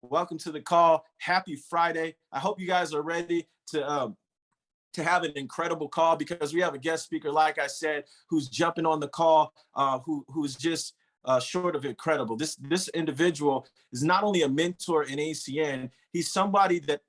Welcome to the call. Happy Friday. I hope you guys are ready to have an incredible call, because we have a guest speaker, like I said, who's jumping on the call, who's just short of incredible. This individual is not only a mentor in ACN, he's somebody that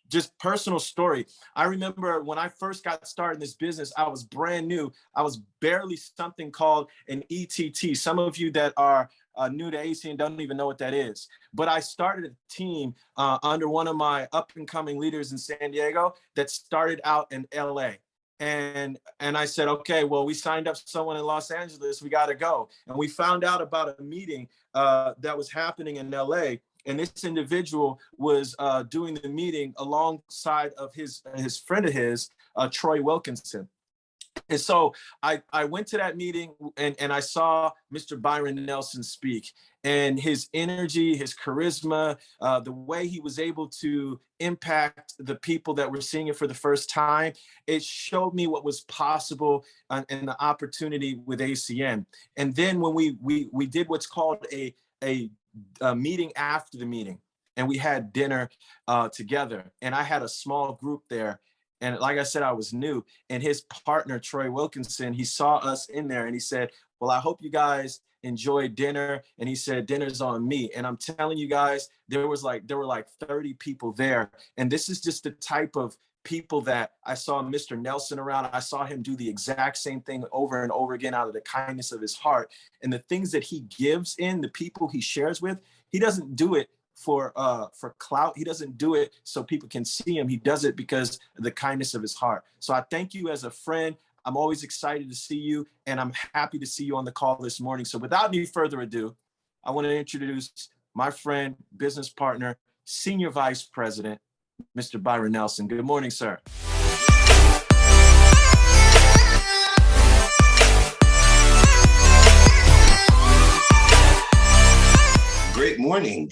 just personal story. I remember when I first got started in this business, I was brand new. I was barely something called an ETT. Some of you that are new to ACN don't even know what that is. But I started a team under one of my up and coming leaders in San Diego that started out in LA. And I said, okay, well, we signed up someone in Los Angeles, we got to go. And we found out about a meeting that was happening in LA. And this individual was doing the meeting alongside of his friend of his, Troy Wilkinson. And so I went to that meeting and I saw Mr. Byron Nelson speak, and his energy, his charisma, the way he was able to impact the people that were seeing it for the first time, it showed me what was possible and the opportunity with ACN. And then when we did what's called a meeting after the meeting, and we had dinner together, and I had a small group there. And like I said, I was new, and his partner, Troy Wilkinson, he saw us in there and he said, well, I hope you guys enjoy dinner. And he said, dinner's on me. And I'm telling you guys, there were like 30 people there. And this is just the type of people that I saw Mr. Nelson around. I saw him do the exact same thing over and over again out of the kindness of his heart. And the things that he gives in, the people he shares with, he doesn't do it for clout. He doesn't do it so people can see him. He does it because of the kindness of his heart. So I thank you as a friend. I'm always excited to see you, and I'm happy to see you on the call this morning. So without any further ado, I want to introduce my friend, business partner, Senior Vice President, Mr. Byron Nelson. Good morning, sir. Great morning.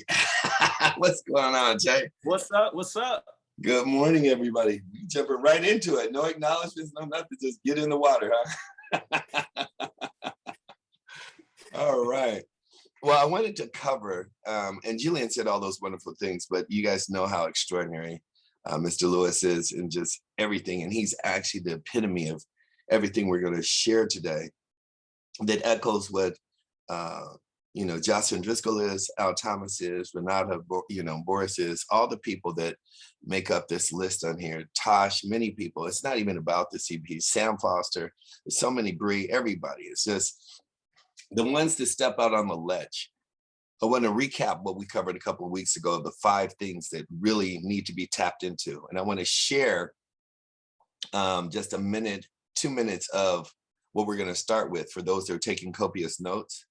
What's going on, Jay? What's up? What's up? Good morning, everybody. We jumping right into it. No acknowledgments, no nothing. Just get in the water, huh? All right. Well, I wanted to cover, and Julian said all those wonderful things, but you guys know how extraordinary Mr. Lewis is and just everything. And he's actually the epitome of everything we're going to share today that echoes what Jocelyn Driscoll is, Al Thomas is, Renata, Boris is, all the people that make up this list on here, Tosh, many people. It's not even about the CP, Sam Foster, there's so many Bree, everybody. It's just the ones that step out on the ledge. I want to recap what we covered a couple of weeks ago, the 5 things that really need to be tapped into. And I want to share just a minute, 2 minutes of what we're going to start with for those that are taking copious notes.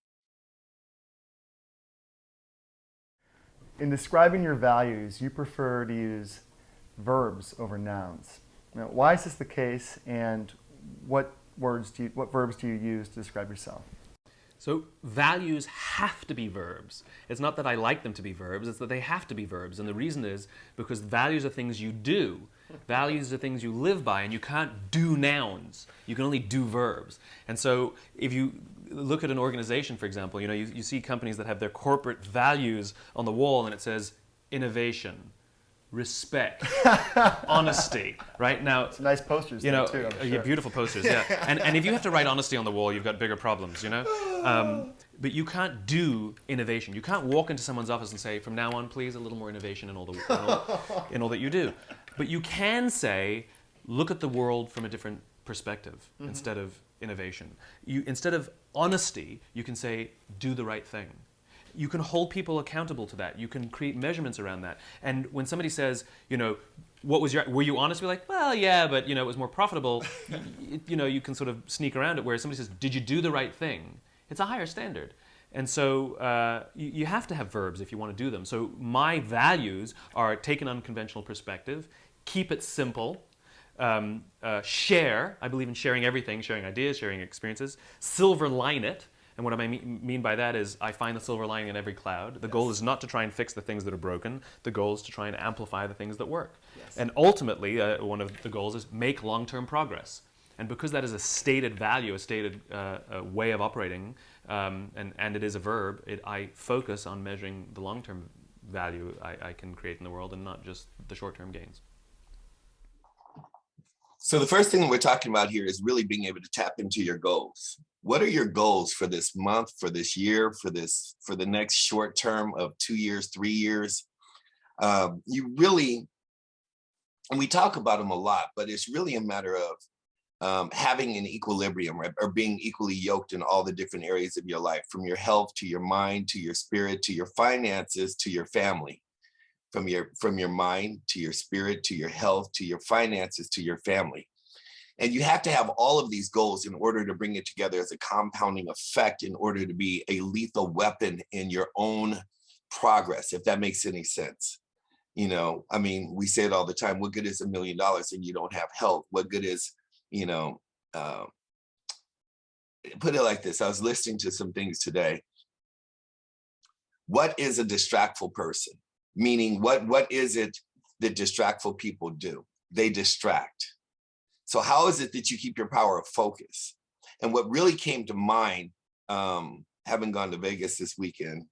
In describing your values, you prefer to use verbs over nouns. Now, why is this the case, and what verbs do you use to describe yourself? So values have to be verbs. It's not that I like them to be verbs, it's that they have to be verbs. And the reason is because values are things you do. Values are things you live by, and you can't do nouns. You can only do verbs. And so if you look at an organization, for example, you see companies that have their corporate values on the wall, and it says innovation, respect, honesty, right? Now, it's nice posters, too, I'm sure. Yeah, beautiful posters, yeah. And if you have to write honesty on the wall, you've got bigger problems, But you can't do innovation. You can't walk into someone's office and say, from now on, please, a little more innovation in all that you do. But you can say, look at the world from a different perspective instead of innovation. Instead of honesty, you can say, do the right thing. You can hold people accountable to that. You can create measurements around that. And when somebody says, were you honest? We're like, well, yeah, but it was more profitable. You can sort of sneak around it. Whereas somebody says, did you do the right thing? It's a higher standard. And so you have to have verbs if you want to do them. So my values are take an unconventional perspective, keep it simple, share. I believe in sharing everything, sharing ideas, sharing experiences, silver line it. And what I mean by that is I find the silver lining in every cloud. The goal is not to try and fix the things that are broken. The goal is to try and amplify the things that work. Yes. And ultimately, one of the goals is make long-term progress. And because that is a stated value, a stated way of operating, and it is a verb, I focus on measuring the long-term value I can create in the world and not just the short-term gains. So the first thing we're talking about here is really being able to tap into your goals. What are your goals for this month, for this year, for the next short term of 2 years, 3 years? You really, and we talk about them a lot, but it's really a matter of having an equilibrium, right? Or being equally yoked in all the different areas of your life, from your health to your mind, to your spirit, to your finances, to your family. From your mind to your spirit, to your health, to your finances, to your family. And you have to have all of these goals in order to bring it together as a compounding effect, in order to be a lethal weapon in your own progress, if that makes any sense. You know, I mean, we say it all the time, what good is $1 million and you don't have health? What good is, you know, put it like this. I was listening to some things today. What is a distractful person? Meaning, what is it that distractful people do? They distract. So how is it that you keep your power of focus? And what really came to mind, having gone to Vegas this weekend,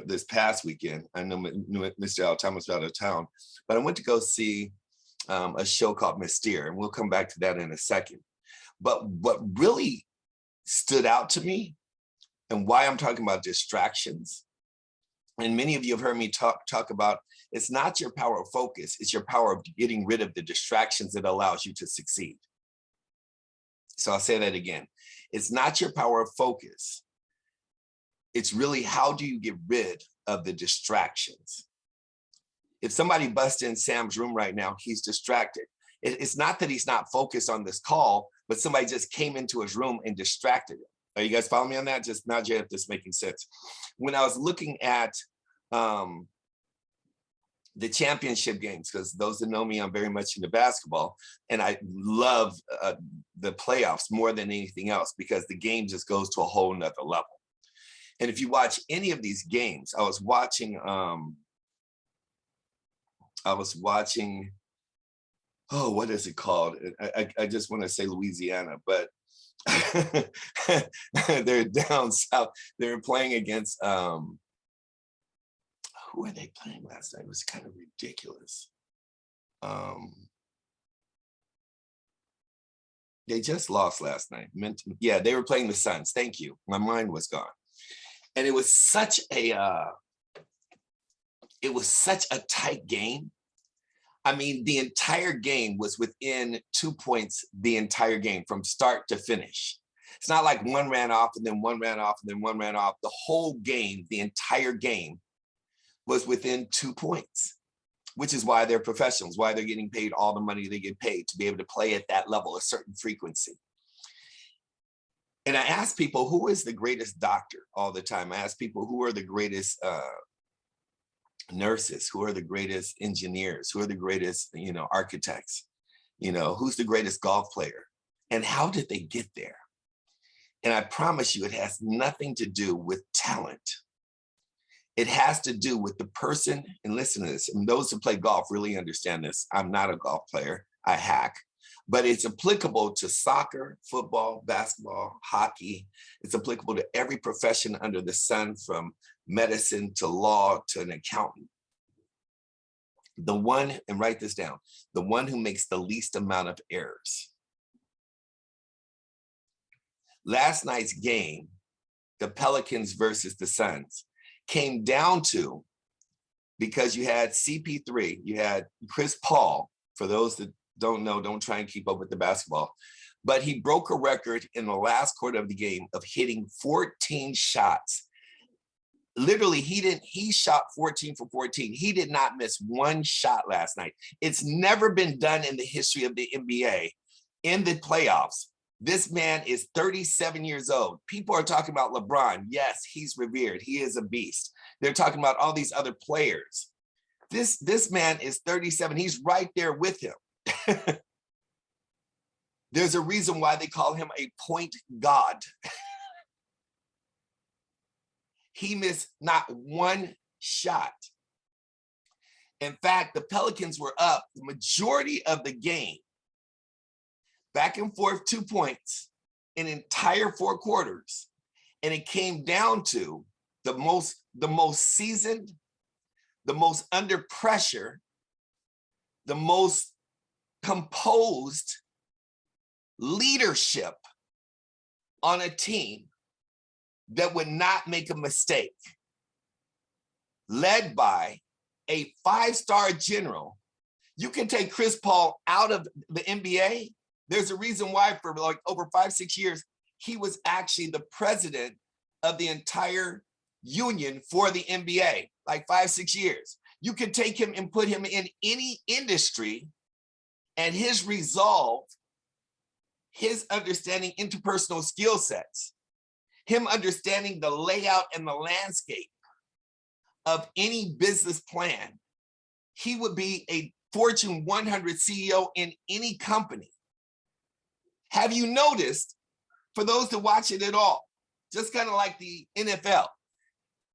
this past weekend, I know Mr. Altama was out of town, but I went to go see a show called Mystere, and we'll come back to that in a second. But what really stood out to me, and why I'm talking about distractions, and many of you have heard me talk about, it's not your power of focus, it's your power of getting rid of the distractions that allows you to succeed. So I'll say that again. It's not your power of focus. It's really, how do you get rid of the distractions? If somebody busts in Sam's room right now, he's distracted. It's not that he's not focused on this call, but somebody just came into his room and distracted him. Are you guys following me on that? Just not yet, if this is making sense. When I was looking at the championship games, because those that know me, I'm very much into basketball, and I love the playoffs more than anything else, because the game just goes to a whole nother level. And if you watch any of these games, I was watching, oh, what is it called? I just want to say Louisiana, but they're down south. They were playing against, who were they playing last night? It was kind of ridiculous. They just lost last night. Yeah, they were playing the Suns. Thank you. My mind was gone. And it was such a tight game. I mean, the entire game was within 2 points the entire game from start to finish. It's not like one ran off and then one ran off and then one ran off. The whole game, the entire game was within 2 points, which is why they're professionals, why they're getting paid all the money they get paid, to be able to play at that level, a certain frequency. And I ask people, who is the greatest doctor all the time? I ask people, who are the greatest nurses, who are the greatest engineers, who are the greatest, architects, who's the greatest golf player, and how did they get there? And I promise you, it has nothing to do with talent. It has to do with the person, and listen to this, and those who play golf really understand this. I'm not a golf player, I hack, but it's applicable to soccer, football, basketball, hockey. It's applicable to every profession under the sun, from medicine to law to an accountant. The one, and write this down, the one who makes the least amount of errors. Last night's game, the Pelicans versus the Suns, came down to, because you had CP3, you had Chris Paul, for those that don't know, don't try and keep up with the basketball, but he broke a record in the last quarter of the game of hitting 14 shots. Literally, he shot 14 for 14. He did not miss one shot last night. It's never been done in the history of the NBA in the playoffs. This man is 37 years old. People are talking about LeBron. Yes, he's revered. He is a beast. They're talking about all these other players. This man is 37. He's right there with him. There's a reason why they call him a point god. He missed not one shot. In fact, the Pelicans were up the majority of the game, back and forth 2 points, an entire 4 quarters. And it came down to the most seasoned, the most under pressure, the most composed leadership on a team that would not make a mistake, led by a 5-star general. You can take Chris Paul out of the NBA. There's a reason why for like over 5-6 years, he was actually the president of the entire union for the NBA, like 5-6 years. You could take him and put him in any industry, and his resolve, his understanding interpersonal skill sets, him understanding the layout and the landscape of any business plan, he would be a Fortune 100 CEO in any company. Have you noticed, for those that watch it at all, just kind of like the NFL,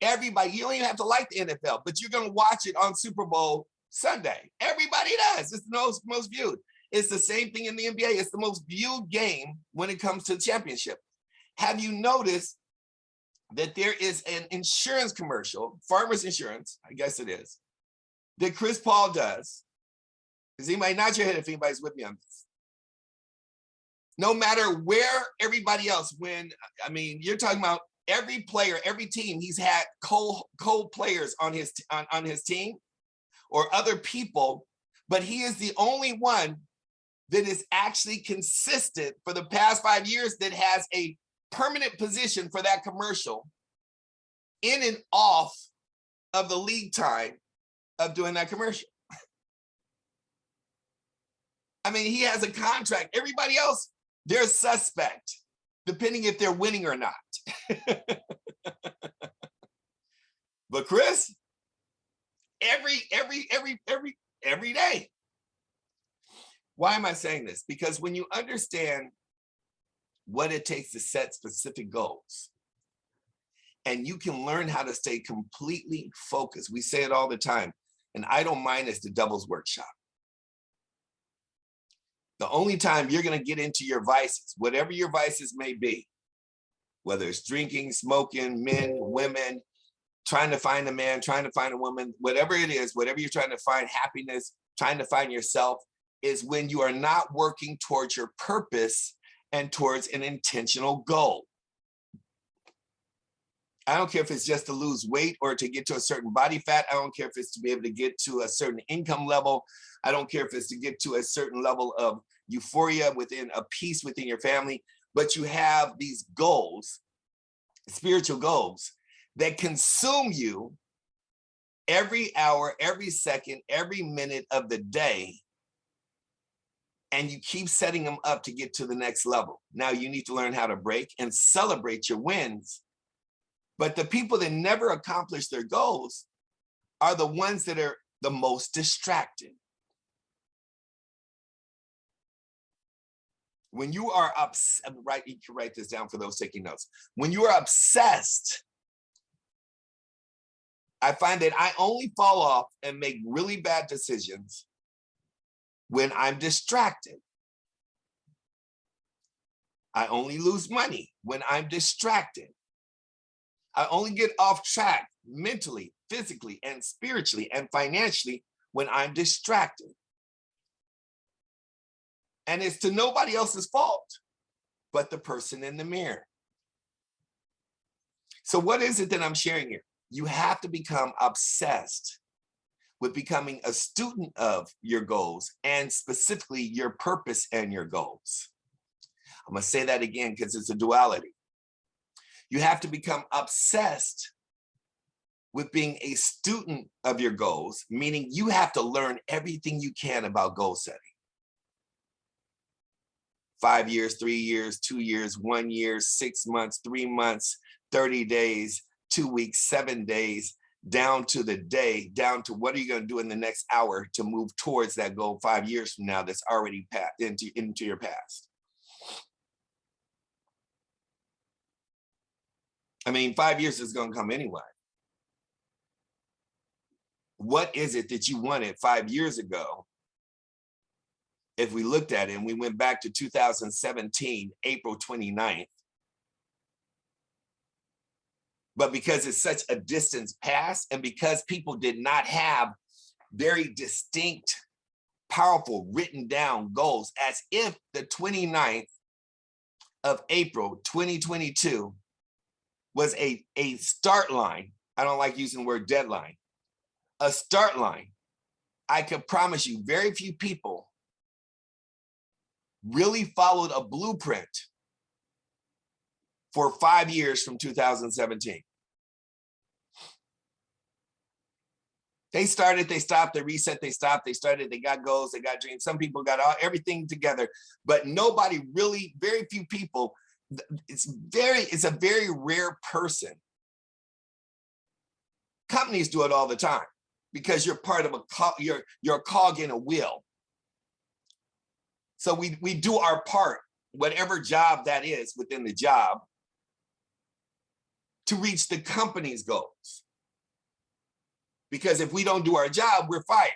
everybody, you don't even have to like the NFL, but you're going to watch it on Super Bowl Sunday. Everybody does. It's the most viewed. It's the same thing in the NBA. It's the most viewed game when it comes to the championship. Have you noticed that there is an insurance commercial, Farmers Insurance, I guess it is, that Chris Paul does? Because anybody, nod your head if anybody's with me on this. No matter where everybody else, you're talking about every player, every team, he's had co-players on his team or other people, but he is the only one that is actually consistent for the past 5 years that has a permanent position for that commercial in and off of the league time of doing that commercial. I mean, he has a contract. Everybody else, they're suspect, depending if they're winning or not. But Chris, every day. Why am I saying this? Because when you understand what it takes to set specific goals, and you can learn how to stay completely focused. We say it all the time, and I don't mind it's the devil's workshop. The only time you're going to get into your vices, whatever your vices may be, whether it's drinking, smoking, men, women, trying to find a man, trying to find a woman, whatever it is, whatever you're trying to find happiness, trying to find yourself, is when you are not working towards your purpose and towards an intentional goal. I don't care if it's just to lose weight or to get to a certain body fat. I don't care if it's to be able to get to a certain income level. I don't care if it's to get to a certain level of euphoria within a peace within your family, but you have these goals, spiritual goals, that consume you every hour, every second, every minute of the day. And you keep setting them up to get to the next level. Now you need to learn how to break and celebrate your wins. But the people that never accomplish their goals are the ones that are the most distracted. When you are obsessed, you can write this down for those taking notes. When you are obsessed, I find that I only fall off and make really bad decisions when I'm distracted. I only lose money when I'm distracted. I only get off track mentally, physically, and spiritually and financially when I'm distracted. And it's to nobody else's fault but the person in the mirror. So what is it that I'm sharing here? You have to become obsessed with becoming a student of your goals and specifically your purpose and your goals. I'm going to say that again because it's a duality. You have to become obsessed with being a student of your goals, meaning you have to learn everything you can about goal setting. 5 years, 3 years, 2 years, 1 year, 6 months, 3 months, 30 days, 2 weeks, 7 days, down to the day, down to what are you going to do in the next hour to move towards that goal 5 years from now that's already passed into your past. I mean, 5 years is going to come anyway. What is it that you wanted 5 years ago? If we looked at it and we went back to 2017, April 29th, But because it's such a distance past, and because people did not have very distinct, powerful, written down goals, as if the 29th of April, 2022 was a start line. I don't like using the word deadline. A start line. I can promise you very few people really followed a blueprint for 5 years from 2017. They started, they stopped, they reset, they stopped, they started, they got goals, they got dreams. Some people got everything together, but nobody really, very few people, it's a very rare person. Companies do it all the time because you're part of you're a cog in a wheel. So we do our part, whatever job that is within the job, to reach the company's goals. Because if we don't do our job, we're fired.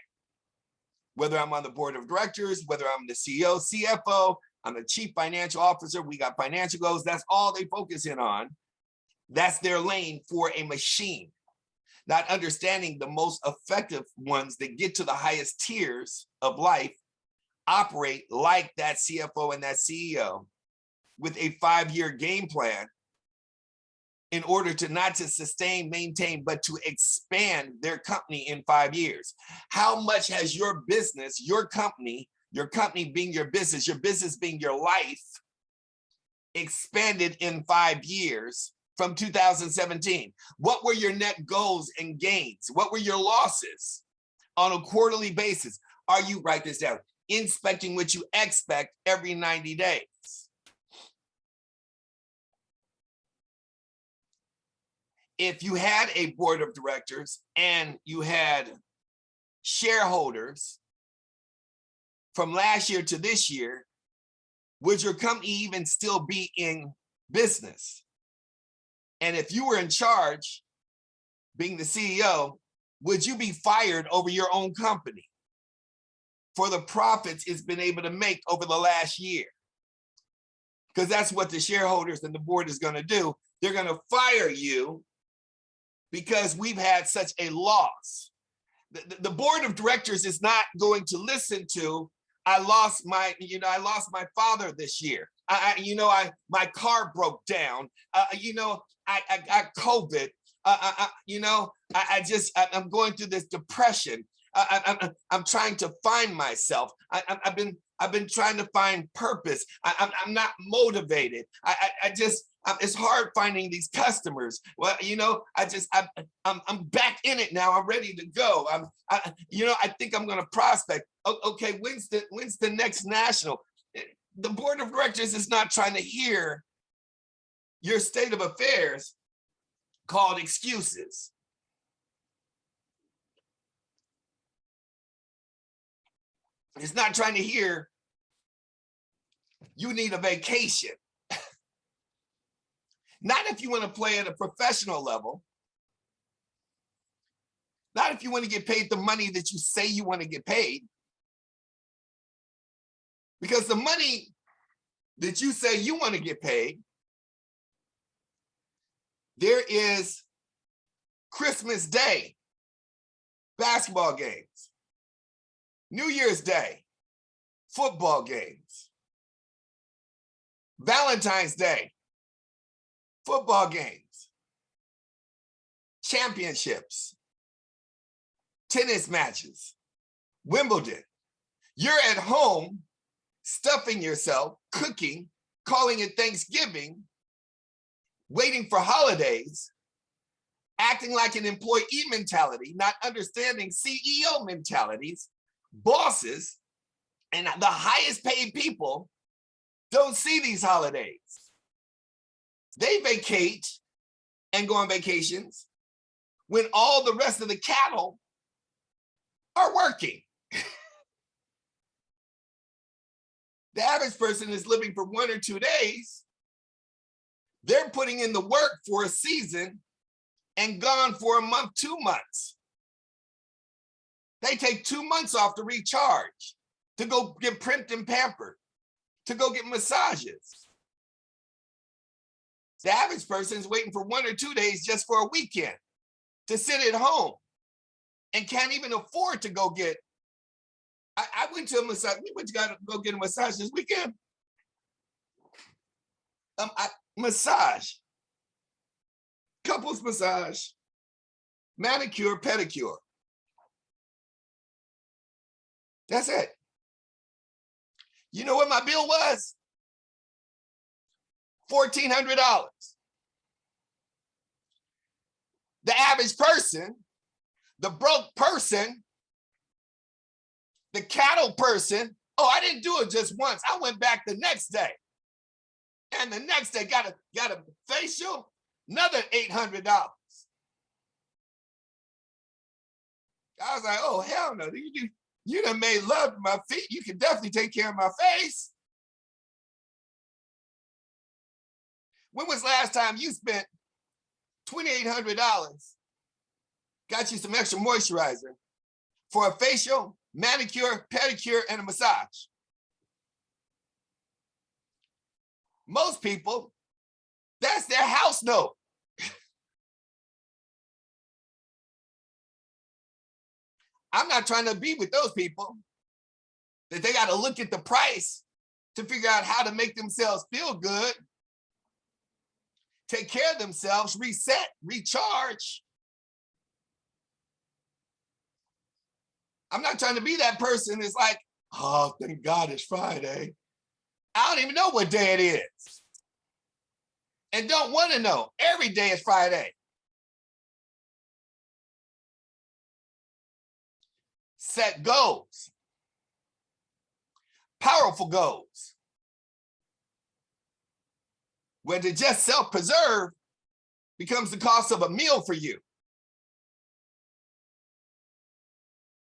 Whether I'm on the board of directors, whether I'm the CEO, CFO, I'm the chief financial officer, we got financial goals, that's all they focus in on. That's their lane for a machine. Not understanding the most effective ones that get to the highest tiers of life operate like that CFO and that CEO with a 5-year game plan in order to not to sustain, maintain, but to expand their company in 5 years. How much has your business, your company being your business being your life, expanded in 5 years from 2017? What were your net goals and gains? What were your losses on a quarterly basis? Are you, write this down, inspecting what you expect every 90 days? If you had a board of directors and you had shareholders from last year to this year, would your company even still be in business? And if you were in charge, being the CEO, would you be fired over your own company for the profits it's been able to make over the last year? Because that's what the shareholders and the board is going to do. They're going to fire you because we've had such a loss. The board of directors is not going to listen to, I lost my father this year. My car broke down. I got COVID. I'm going through this depression. I'm trying to find myself. I've been trying to find purpose. I'm not motivated. It's hard finding these customers. Well, I'm back in it now. I'm ready to go. I think I'm going to prospect. Okay, when's the next national? The board of directors is not trying to hear your state of affairs called excuses. It's not trying to hear you need a vacation. Not if you want to play at a professional level. Not if you want to get paid the money that you say you want to get paid. Because the money that you say you want to get paid, there is Christmas Day, basketball games, New Year's Day, football games, Valentine's Day, football games, championships, tennis matches, Wimbledon. You're at home stuffing yourself, cooking, calling it Thanksgiving, waiting for holidays, acting like an employee mentality, not understanding CEO mentalities, bosses, and the highest paid people don't see these holidays. They vacate and go on vacations when all the rest of the cattle are working. The average person is living for 1 or 2 days. They're putting in the work for a season and gone for a month, 2 months. They take 2 months off to recharge, to go get primped and pampered, to go get massages. The average person is waiting for 1 or 2 days just for a weekend to sit at home and can't even afford to go get. I went to a massage. We went to go get a massage this weekend. Massage, couples massage, manicure, pedicure. That's it. You know what my bill was? $1,400. The average person, the broke person, the cattle person, oh, I didn't do it just once. I went back the next day. And the next day got a facial, another $800. I was like, oh, hell no. You done made love to my feet. You can definitely take care of my face. When was the last time you spent $2,800, got you some extra moisturizer for a facial, manicure, pedicure, and a massage? Most people, that's their house note. I'm not trying to be with those people that they got to look at the price to figure out how to make themselves feel good, take care of themselves, reset, recharge. I'm not trying to be that person that's like, oh, thank God it's Friday. I don't even know what day it is. And don't want to know. Every day is Friday. Set goals. Powerful goals. Where to just self-preserve becomes the cost of a meal for you.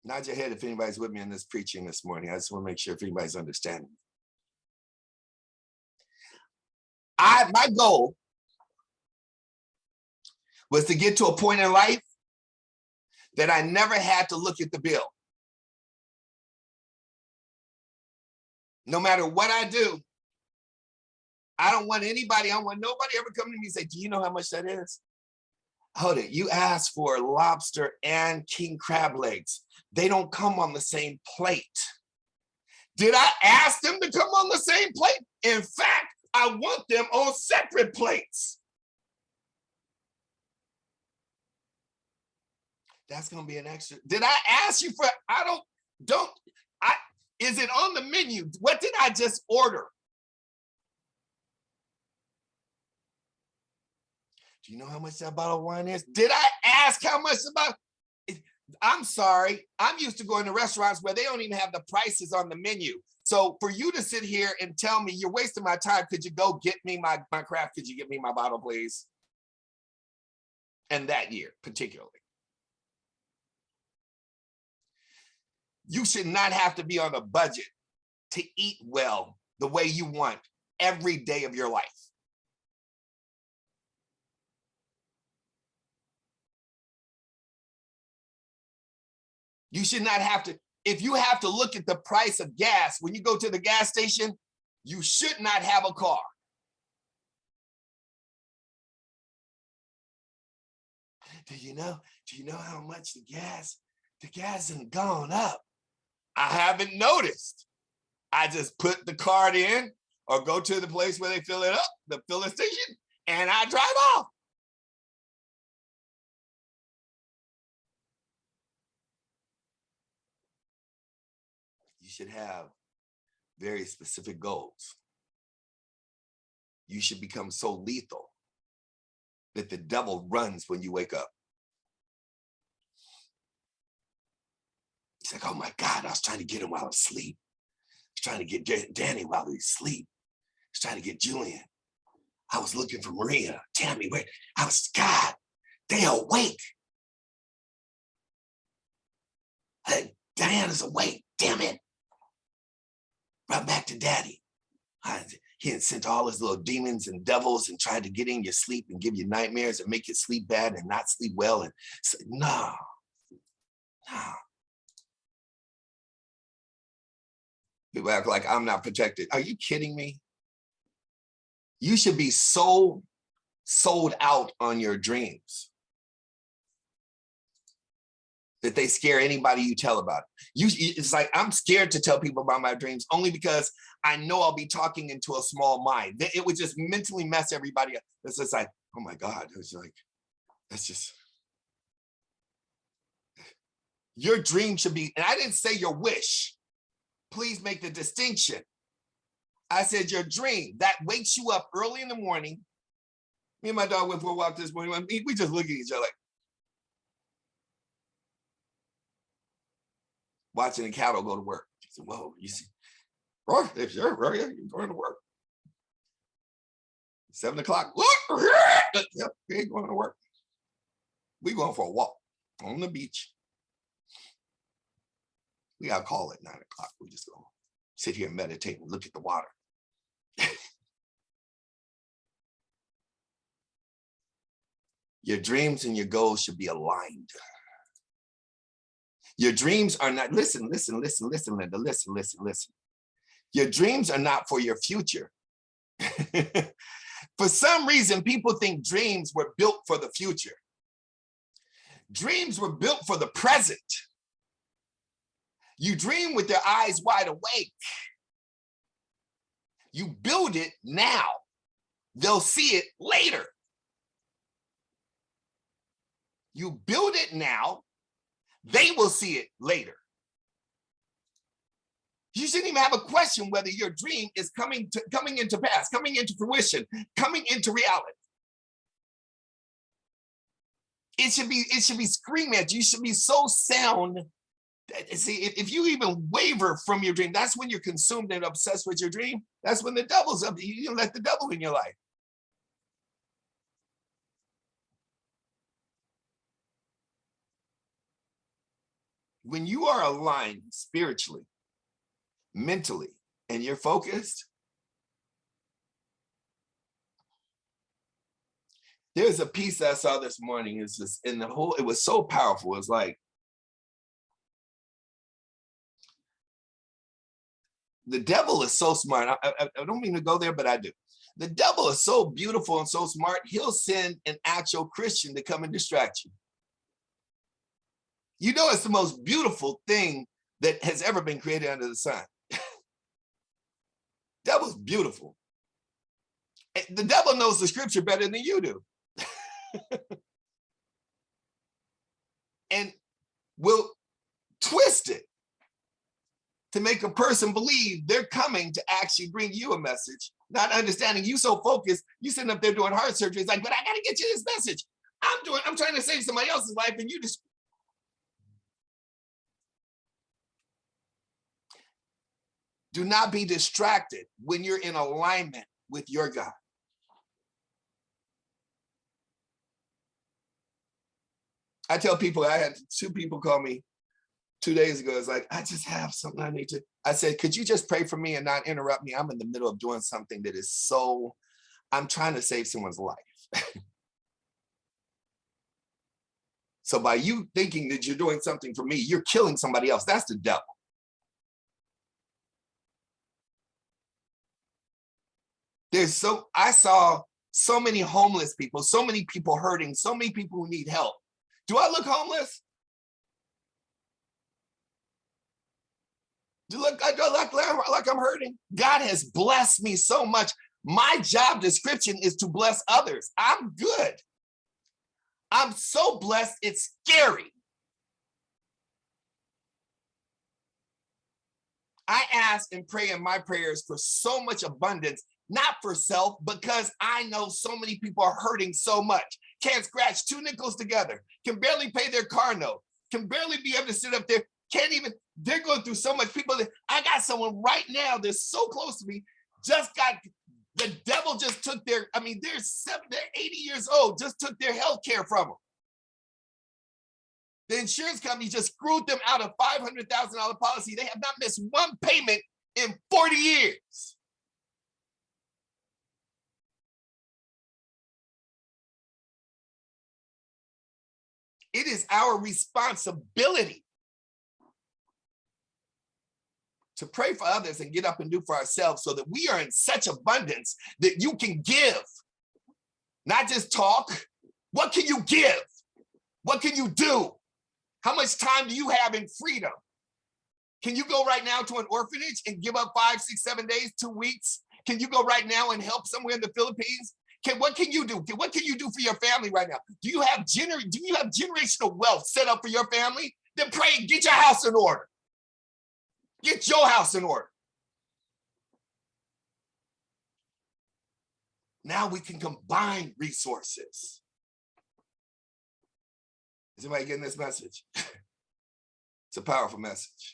Nod your head if anybody's with me in this preaching this morning. I just want to make sure if anybody's understanding. My goal was to get to a point in life that I never had to look at the bill. No matter what I do, I don't want nobody ever coming to me and say, do you know how much that is? Hold it, you asked for lobster and king crab legs. They don't come on the same plate. Did I ask them to come on the same plate? In fact, I want them on separate plates. That's gonna be an extra. Did I ask you for, is it on the menu? What did I just order? Do you know how much that bottle of wine is? Did I ask how much about? I'm sorry, I'm used to going to restaurants where they don't even have the prices on the menu. So for you to sit here and tell me you're wasting my time, could you go get me my craft? Could you get me my bottle, please? And that year, particularly. You should not have to be on a budget to eat well the way you want every day of your life. You should not have to, if you have to look at the price of gas, when you go to the gas station, you should not have a car. Do you know how much the gas hasn't gone up? I haven't noticed. I just put the card in or go to the place where they fill it up, the filling station, and I drive off. You should have very specific goals. You should become so lethal that the devil runs when you wake up. He's like, oh my God, I was trying to get him while I was asleep. I was trying to get Danny while he was asleep. I was trying to get Julian. I was looking for Maria, Tammy, God, they awake. Diana's awake, damn it. Right back to daddy. He had sent all his little demons and devils and tried to get in your sleep and give you nightmares and make you sleep bad and not sleep well. And so, no. People act like I'm not protected. Are you kidding me? You should be so sold out on your dreams, that they scare anybody you tell about it. It's like, I'm scared to tell people about my dreams only because I know I'll be talking into a small mind. It would just mentally mess everybody up. It's just like, oh my God, it's like, that's just, your dream should be, and I didn't say your wish. Please make the distinction. I said your dream that wakes you up early in the morning. Me and my dog went for a walk this morning. We just look at each other like, watching the cattle go to work. I said, whoa, you see, Roy, if you're going to work. 7 o'clock, yep, we ain't going to work. We going for a walk on the beach. We got a call at 9 o'clock. We just go sit here and meditate and look at the water. Your dreams and your goals should be aligned. Your dreams are not, listen, Linda, listen. Your dreams are not for your future. For some reason, people think dreams were built for the future. Dreams were built for the present. You dream with your eyes wide awake. You build it now. They'll see it later. You build it now. They will see it later. You shouldn't even have a question whether your dream is coming into pass, coming into fruition, coming into reality. It should be screaming at you. You should be so sound. See, if you even waver from your dream, that's when you're consumed and obsessed with your dream. That's when the devil's up. You let the devil in your life. When you are aligned spiritually, mentally, and you're focused, there's a piece that I saw this morning. It's just in the whole, it was so powerful. It's like, the devil is so smart. I don't mean to go there, but I do. The devil is so beautiful and so smart, he'll send an actual Christian to come and distract you. You know, it's the most beautiful thing that has ever been created under the sun. Devil's beautiful. The devil knows the scripture better than you do. And will twist it to make a person believe they're coming to actually bring you a message, not understanding. You so focused, you sitting up there doing heart surgery. It's like, but I got to get you this message. I'm trying to save somebody else's life, and you just. Do not be distracted when you're in alignment with your God. I tell people, I had 2 people call me 2 days ago. It's like, I just have something I need to. I said, could you just pray for me and not interrupt me? I'm in the middle of doing something that is so, I'm trying to save someone's life. So by you thinking that you're doing something for me, you're killing somebody else. That's the devil. I saw so many homeless people, so many people hurting, so many people who need help. Do I look homeless? Do I look like I'm hurting? God has blessed me so much. My job description is to bless others. I'm good. I'm so blessed, it's scary. I ask and pray in my prayers for so much abundance, not for self, because I know so many people are hurting so much. Can't scratch 2 nickels together, can barely pay their car note, can barely be able to sit up there, can't even, they're going through so much. People, I got someone right now that's so close to me, the devil just took their, they're 80 years old, just took their health care from them. The insurance company just screwed them out of a $500,000 policy. They have not missed 1 payment in 40 years. It is our responsibility to pray for others and get up and do for ourselves so that we are in such abundance that you can give. Not just talk. What can you give? What can you do? How much time do you have in freedom? Can you go right now to an orphanage and give up 5, 6, 7 days, 2 weeks? Can you go right now and help somewhere in the Philippines? What can you do? What can you do for your family right now? Do you have generational wealth set up for your family? Then pray, get your house in order. Get your house in order. Now we can combine resources. Is anybody getting this message? It's a powerful message.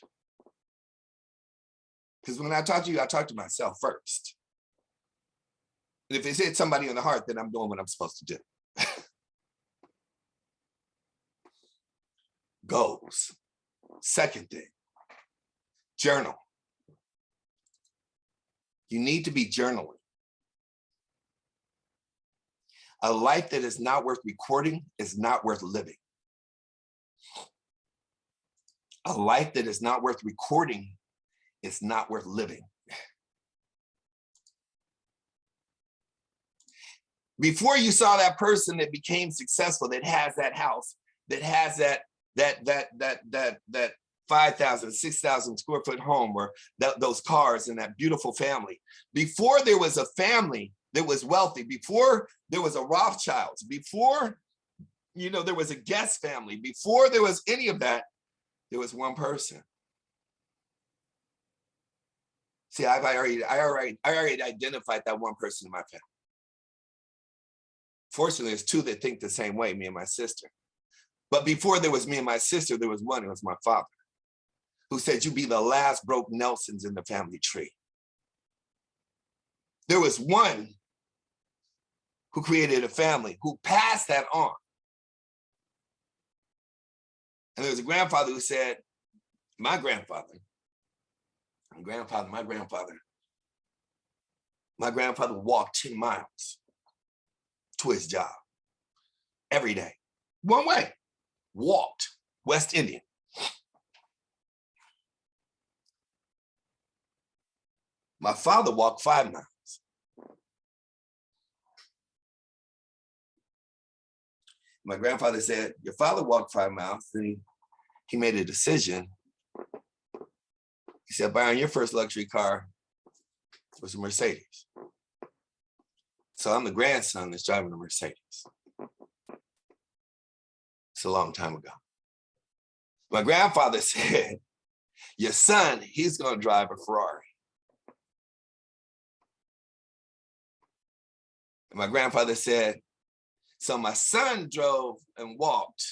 Because when I talk to you, I talk to myself first. And if it's hit somebody in the heart, then I'm doing what I'm supposed to do. Goals. Second thing, journal. You need to be journaling. A life that is not worth recording is not worth living. A life that is not worth recording is not worth living. Before you saw that person that became successful, that has that house, that has that 5,000, 6,000 square foot home, or those cars and that beautiful family. Before there was a family that was wealthy, before there was a Rothschilds, before there was a Guest family, before there was any of that, there was one person. See, I already identified that one person in my family. Fortunately, there's two that think the same way, me and my sister. But before there was me and my sister, there was one, it was my father, who said, you be the last broke Nelsons in the family tree. There was one who created a family, who passed that on. And there was a grandfather who said, my grandfather walked 10 miles to his job every day, one way, walked, West Indian. My father walked 5 miles. My grandfather said, your father walked 5 miles, and he made a decision. He said, Byron, your first luxury car was a Mercedes. So I'm the grandson that's driving a Mercedes. It's a long time ago. My grandfather said, your son, he's going to drive a Ferrari. And my grandfather said, so my son drove and walked,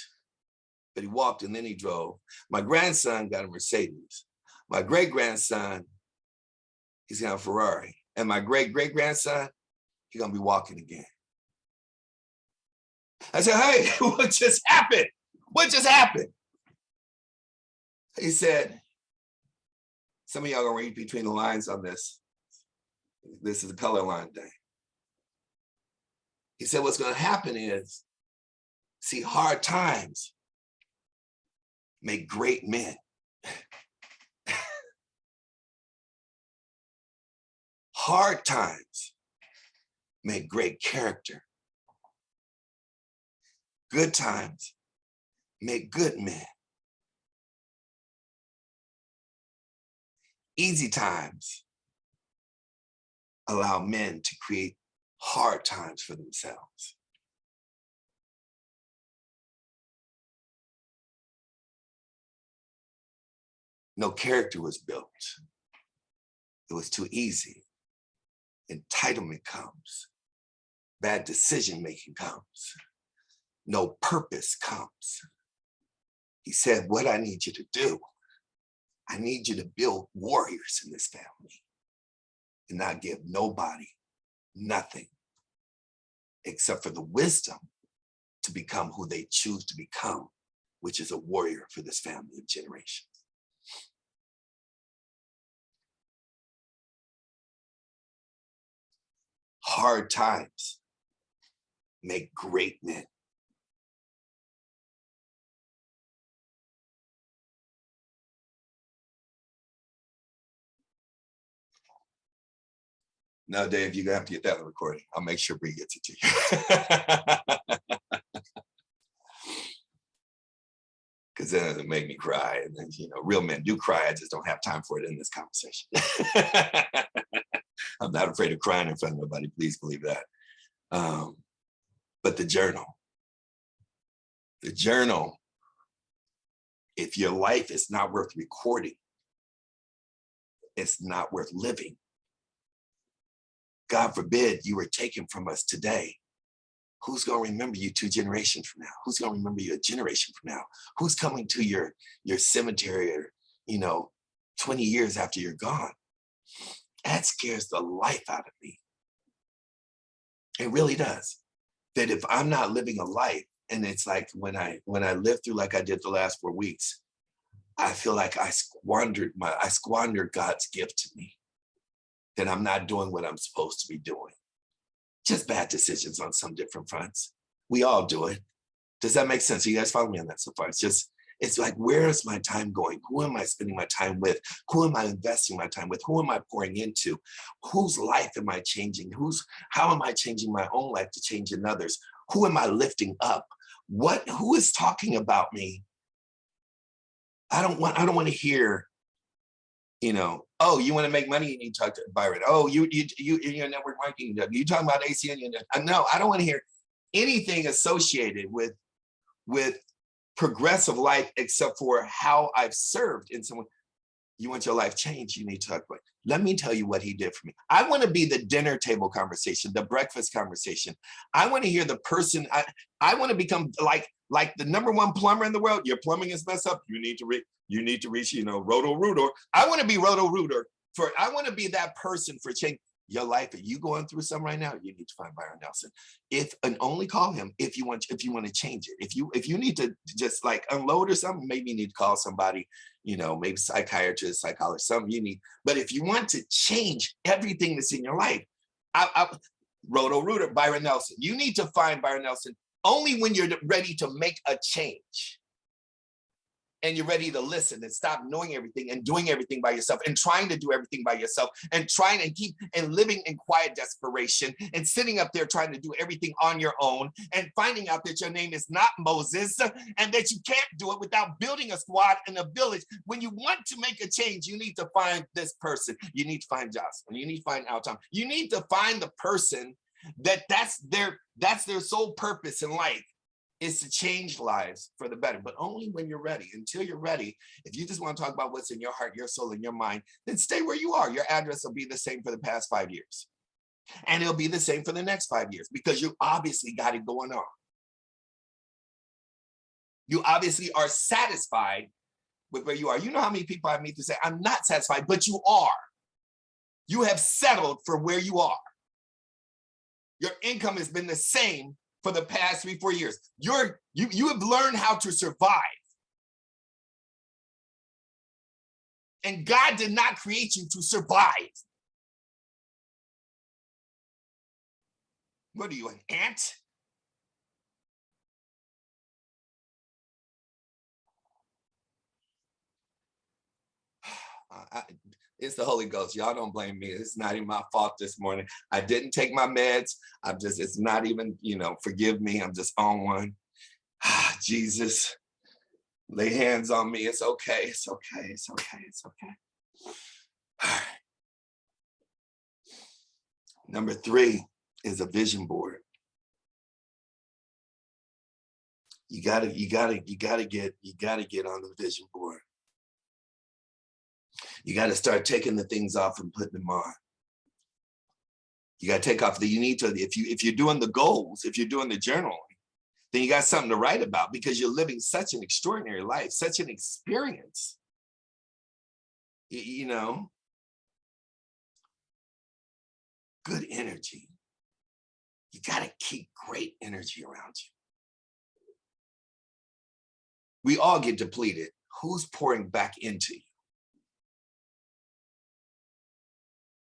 but he walked and then he drove. My grandson got a Mercedes. My great-grandson, he's got a Ferrari. And my great-great-grandson, he's gonna be walking again. I said, hey, what just happened? What just happened? He said, some of y'all gonna read between the lines on this. This is a color line thing. He said, what's gonna happen is, see, hard times make great men. Hard times make great character. Good times make good men. Easy times allow men to create hard times for themselves. No character was built. It was too easy. Entitlement comes. Bad decision-making comes. No purpose comes. He said, what I need you to do, I need you to build warriors in this family and not give nobody nothing except for the wisdom to become who they choose to become, which is a warrior for this family of generations. Hard times make great men. No, Dave, you're gonna have to get that on the recording. I'll make sure Bree gets it to you. Because then it'll make me cry. And then, real men do cry. I just don't have time for it in this conversation. I'm not afraid of crying in front of nobody. Please believe that. But the journal, if your life is not worth recording, it's not worth living. God forbid you were taken from us today. Who's going to remember you 2 generations from now? Who's going to remember you a generation from now? Who's coming to your cemetery or, 20 years after you're gone? That scares the life out of me. It really does. That if I'm not living a life, and it's like when I lived through like I did the last 4 weeks, I feel like I squandered God's gift to me. That I'm not doing what I'm supposed to be doing. Just bad decisions on some different fronts. We all do it. Does that make sense? You guys follow me on that so far? It's like, where is my time going? Who am I spending my time with? Who am I investing my time with? Who am I pouring into? Whose life am I changing? How am I changing my own life to change another's? Who am I lifting up? Who is talking about me? I don't want to hear, oh, you want to make money? You need to talk to Byron. Oh, you in your network marketing. You talking about ACN? No, I don't want to hear anything associated with progressive life except for how I've served in someone. You want your life changed, you need to talk about it. Let me tell you what he did for me. I want to be the dinner table conversation, the breakfast conversation. I want to hear the person. I want to become like the #1 plumber in the world. Your plumbing is messed up. You need to reach, Roto-Rooter. I want to be Roto-Rooter. I want to be that person for change. Your life, are you going through something right now? You need to find Byron Nelson. And only call him if you want to change it. If you need to just like unload or something, maybe you need to call somebody, maybe psychiatrist, psychologist, something you need. But if you want to change everything that's in your life, Roto-Rooter, Byron Nelson. You need to find Byron Nelson only when you're ready to make a change. And you're ready to listen and stop knowing everything and doing everything by yourself and trying to do everything by yourself and trying to keep and living in quiet desperation and sitting up there trying to do everything on your own and finding out that your name is not Moses and that you can't do it without building a squad and a village. When you want to make a change, you need to find this person. You need to find Jocelyn. You need to find Alton. You need to find the person that's their sole purpose in life. Is to change lives for the better, but only when you're ready. Until you're ready, if you just want to talk about what's in your heart, your soul, and your mind, then stay where you are. Your address will be the same for the past 5 years. And it'll be the same for the next 5 years because you obviously got it going on. You obviously are satisfied with where you are. You know how many people I meet to say, I'm not satisfied, but you are. You have settled for where you are. Your income has been the same for the past 3-4 years. You have learned how to survive. And God did not create you to survive. What are you, an ant? It's the Holy Ghost. Y'all don't blame me. It's not even my fault this morning. I didn't take my meds. It's not even, forgive me. I'm just on one. Jesus, lay hands on me. It's okay. It's okay. It's okay. It's okay. All right. Number 3 is a vision board. You gotta get on the vision board. You got to start taking the things off and putting them on. You got to take off if you're doing the goals, if you're doing the journaling, then you got something to write about because you're living such an extraordinary life, such an experience. Good energy. You got to keep great energy around you. We all get depleted. Who's pouring back into you?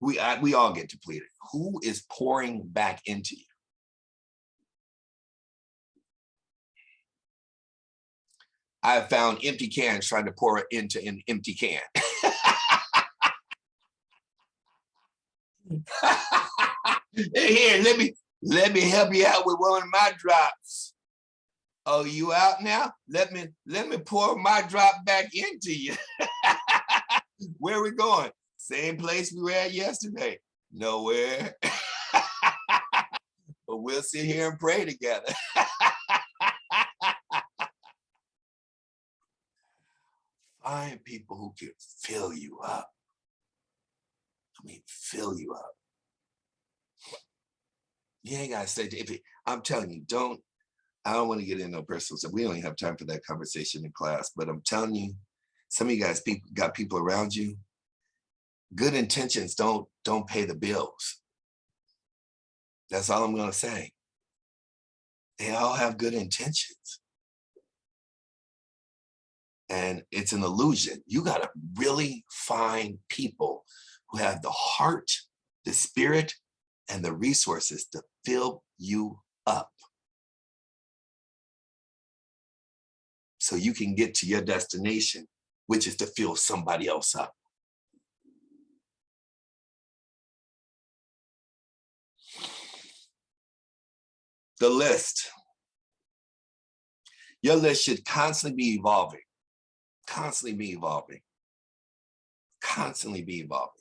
We all get depleted. Who is pouring back into you? I have found empty cans trying to pour into an empty can. Here, let me help you out with one of my drops. Oh, you out now? Let me pour my drop back into you. Where are we going? Same place we were at yesterday. Nowhere. But we'll sit here and pray together. Find people who can fill you up. I mean, fill you up. You ain't gotta say, I'm telling you, I don't want to get into no personal stuff. We don't even have time for that conversation in class, but I'm telling you, some of you guys got people around you. Good intentions don't pay the bills. That's all I'm gonna say. They all have good intentions. And it's an illusion. You gotta really find people who have the heart, the spirit, and the resources to fill you up, so you can get to your destination, which is to fill somebody else up. The list. Your list should constantly be evolving, constantly be evolving, constantly be evolving.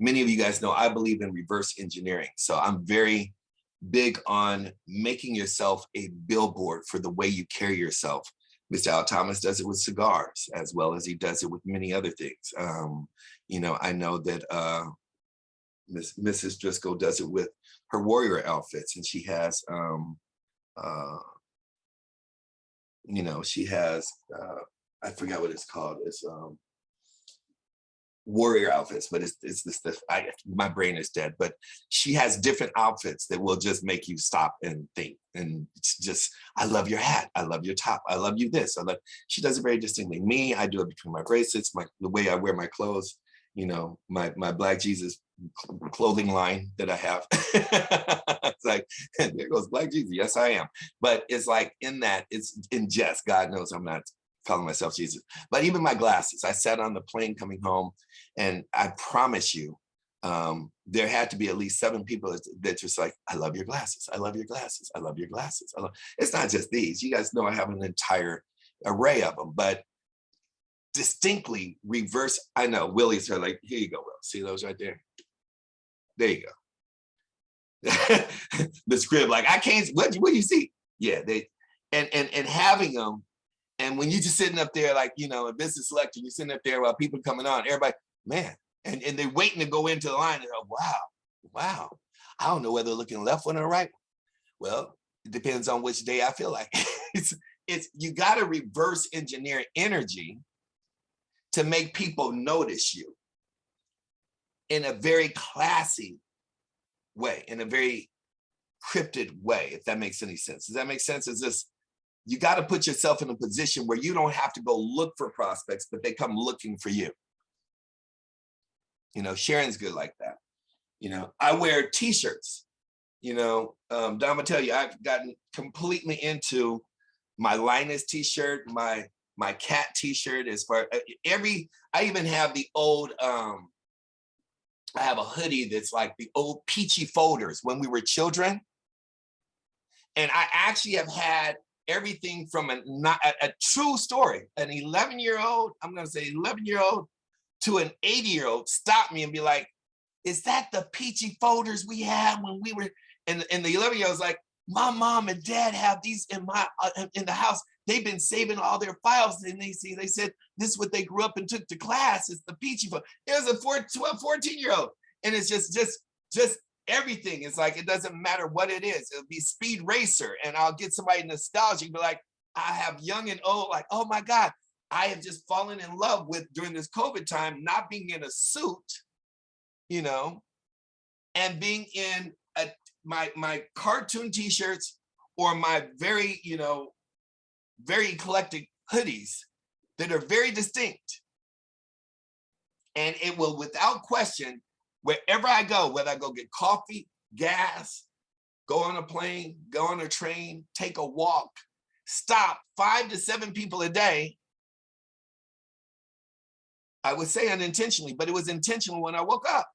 Many of you guys know I believe in reverse engineering. So I'm very big on making yourself a billboard for the way you carry yourself. Mr. Al Thomas does it with cigars, as well as he does it with many other things. You know, I know that Mrs. Driscoll does it with her warrior outfits, and she has, you know, she has, I forgot what it's called. It's warrior outfits, but it's this my brain is dead, but she has different outfits that will just make you stop and think. And it's just, I love your hat, I love your top, I love you this, she does it very distinctly. Me, I do it between my bracelets, the way I wear my clothes, you know, my Black Jesus clothing line that I have. It's like, there goes Black Jesus. Yes, I am. But it's like in that, it's in jest. God knows I'm not calling myself Jesus. But even my glasses, I sat on the plane coming home, and I promise you, there had to be at least 7 people that just like, I love your glasses. I love your glasses. I love your glasses. It's not just these. You guys know I have an entire array of them, but distinctly reverse. I know Willie's are like, here you go, Will. See those right there? There you go. The script, like, I can't, what do you see? Yeah, they, and having them, and when you're just sitting up there, like, you know, a business lecture, you're sitting up there while people are coming on, everybody, man, and they're waiting to go into the line, and they're like, wow, I don't know whether they're looking left one or right. Well, it depends on which day I feel like. It's you got to reverse engineer energy to make people notice you in a very classy way, in a very cryptid way, if that makes any sense. Does that make sense? Is this, you got to put yourself in a position where you don't have to go look for prospects, but they come looking for you. You know, Sharon's good like that. You know, I wear t-shirts. You know, Don will tell you, I've gotten completely into my Linus t-shirt, my cat t-shirt, as far I even have the old, I have a hoodie that's like the old Peachy folders when we were children. And I actually have had everything from a true story, an 11-year-old, I'm gonna say 11-year-old, to an 80-year-old stop me and be like, is that the Peachy folders we had when we were, and the 11-year-old was like, my mom and dad have these in the house. They've been saving all their files, and they said this is what they grew up and took to class. It's the Peachy folder. It was a 14-year-old, and it's just everything. It's like, it doesn't matter what it is. It'll be Speed Racer, and I'll get somebody nostalgic, be like, I have young and old, like, oh my God, I have just fallen in love with, during this COVID time, not being in a suit, you know, and being in my cartoon t-shirts, or my very, you know, very eclectic hoodies that are very distinct. And it will, without question, wherever I go, whether I go get coffee, gas, go on a plane, go on a train, take a walk, stop 5 to 7 people a day, I would say unintentionally, but it was intentional when I woke up.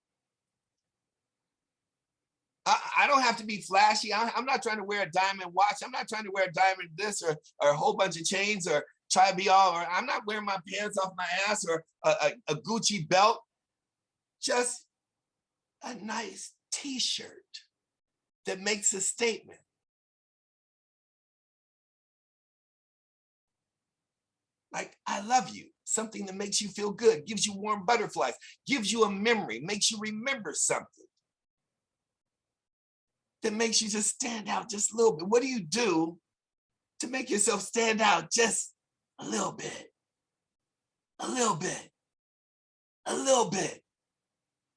I don't have to be flashy. I'm not trying to wear a diamond watch. I'm not trying to wear a diamond this or a whole bunch of chains or try to be all, or I'm not wearing my pants off my ass or a Gucci belt. Just a nice t-shirt that makes a statement. Like, I love you. Something that makes you feel good, gives you warm butterflies, gives you a memory, makes you remember something. That makes you just stand out just a little bit. What do you do to make yourself stand out just a little bit? A little bit. A little bit.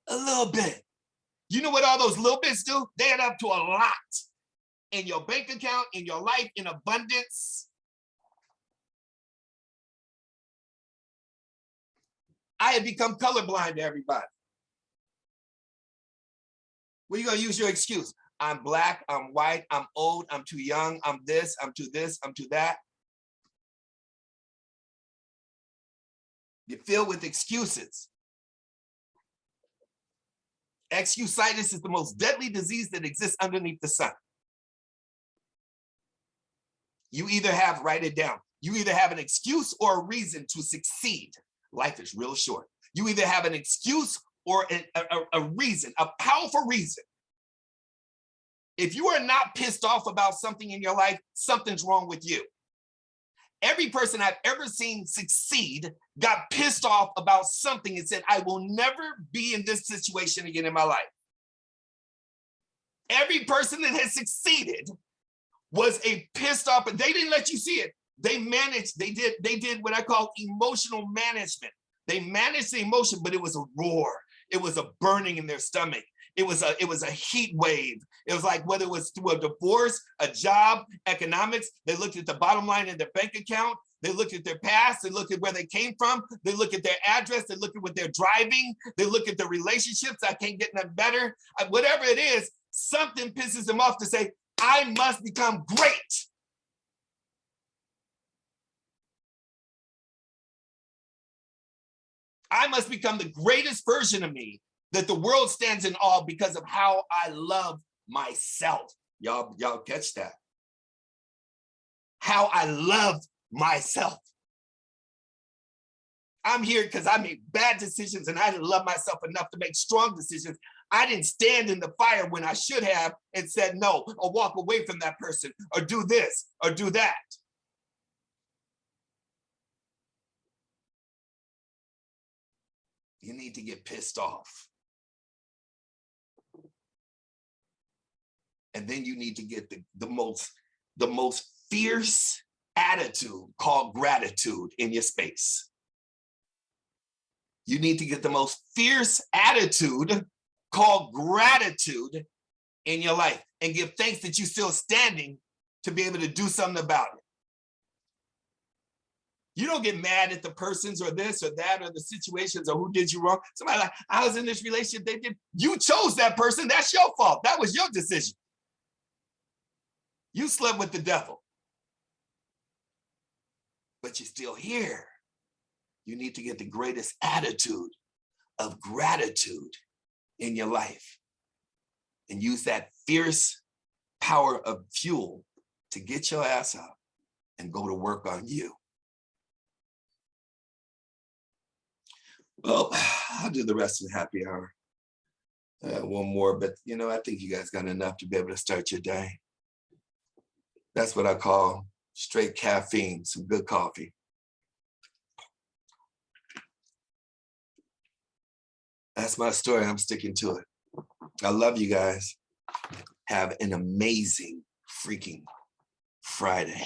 A little bit. You know what all those little bits do? They add up to a lot in your bank account, in your life, in abundance. I had become colorblind to everybody. What are you gonna use your excuse? I'm black, I'm white, I'm old, I'm too young, I'm this, I'm too this, I'm too that. You're filled with excuses. Excusitis is the most deadly disease that exists underneath the sun. You either have, write it down, you either have an excuse or a reason to succeed. Life is real short. You either have an excuse or a reason, a powerful reason. If you are not pissed off about something in your life, something's wrong with you. Every person I've ever seen succeed got pissed off about something and said, I will never be in this situation again in my life. Every person that has succeeded was a pissed off, and they didn't let you see it. They managed, they did what I call emotional management. They managed the emotion, but it was a roar. It was a burning in their stomach. It was a heat wave. It was like whether it was through a divorce, a job, economics, they looked at the bottom line in their bank account, they looked at their past, they looked at where they came from, they look at their address, they look at what they're driving, they look at their relationships, I can't get nothing better. Whatever it is, something pisses them off to say, I must become great. I must become the greatest version of me that the world stands in awe because of how I love myself. Y'all catch that? How I love myself. I'm here because I made bad decisions and I didn't love myself enough to make strong decisions. I didn't stand in the fire when I should have and said no, or walk away from that person, or do this, or do that. You need to get pissed off. And then you need to get the most fierce attitude called gratitude in your space. You need to get the most fierce attitude called gratitude in your life and give thanks that you're still standing to be able to do something about it. You don't get mad at the persons or this or that or the situations or who did you wrong. Somebody like, I was in this relationship, they did. You chose that person, that's your fault. That was your decision. You slept with the devil. But you're still here. You need to get the greatest attitude of gratitude in your life and use that fierce power of fuel to get your ass up and go to work on you. Well, I'll do the rest of the happy hour. One more, but I think you guys got enough to be able to start your day. That's what I call straight caffeine, some good coffee. That's my story. I'm sticking to it. I love you guys. Have an amazing freaking Friday.